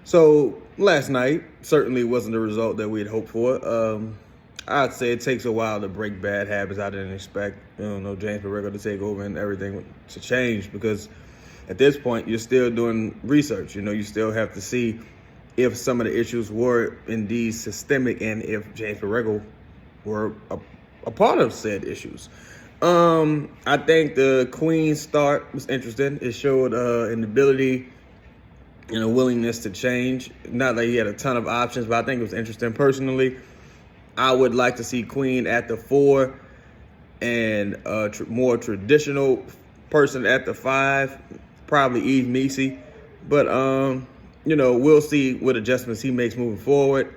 So last night certainly wasn't the result that we had hoped for. I'd say it takes a while to break bad habits. I didn't expect, James Borrego to take over and everything to change because at this point you're still doing research. You still have to see if some of the issues were indeed systemic and if James Borrego were a part of said issues. I think the Queen start was interesting. It showed an ability and a willingness to change. Not that he had a ton of options, but I think it was interesting. Personally, I would like to see Queen at the 4 and a more traditional person at the 5, probably Eve Messi. But, we'll see what adjustments he makes moving forward.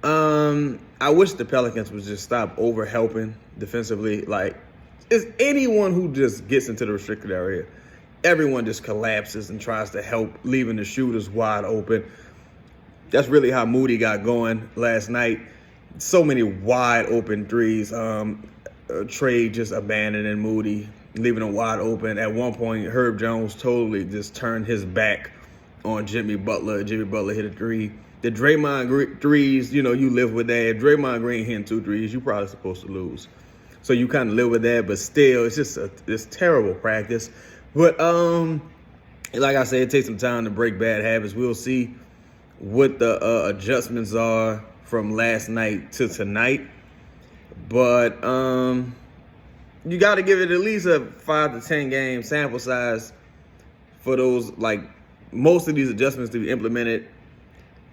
I wish the Pelicans would just stop over-helping defensively. Like, is anyone who just gets into the restricted area, everyone just collapses and tries to help, leaving the shooters wide open. That's really how Moody got going last night. So many wide open threes. Trey just abandoning Moody, leaving him wide open. At one point, Herb Jones totally just turned his back on Jimmy Butler. Jimmy Butler hit a 3. The Draymond threes, you live with that. If Draymond Green hitting 2 threes, you're probably supposed to lose. So you kind of live with that, but still, it's just it's terrible practice. But like I said, it takes some time to break bad habits. We'll see what the adjustments are from last night to tonight. But you got to give it at least a 5 to 10 game sample size for those, like most of these adjustments to be implemented,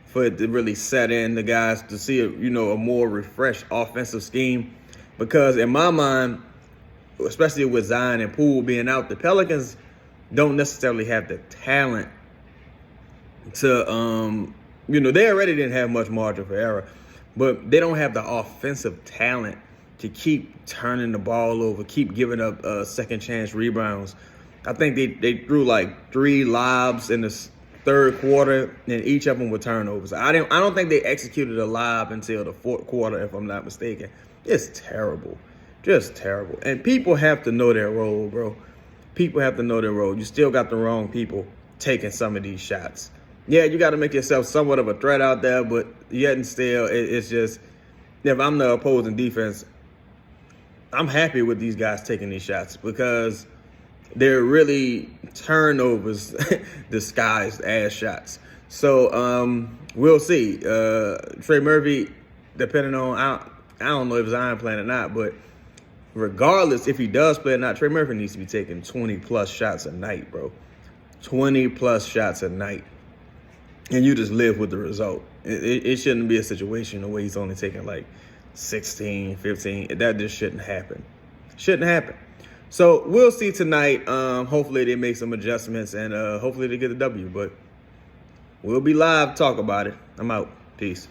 for it to really set in the guys to see a more refreshed offensive scheme. Because in my mind, especially with Zion and Poole being out, the Pelicans don't necessarily have the talent to, they already didn't have much margin for error, but they don't have the offensive talent to keep turning the ball over, keep giving up second chance rebounds. I think they threw like 3 lobs in the third quarter, and each of them were turnovers. I don't think they executed a lob until the fourth quarter, if I'm not mistaken. It's terrible. Just terrible. And people have to know their role, bro. People have to know their role. You still got the wrong people taking some of these shots. Yeah, you got to make yourself somewhat of a threat out there, but yet and still, it's just, if I'm the opposing defense, I'm happy with these guys taking these shots because they're really turnovers disguised as shots. So we'll see. Trey Murphy, depending on, I don't know if Zion playing or not, but regardless if he does play or not, Trey Murphy needs to be taking 20-plus shots a night, bro. 20-plus shots a night. And you just live with the result. It shouldn't be a situation where he's only taking like 16, 15. That just shouldn't happen. Shouldn't happen. So we'll see tonight. Hopefully they make some adjustments and hopefully they get a W. But we'll be live, talk about it. I'm out. Peace.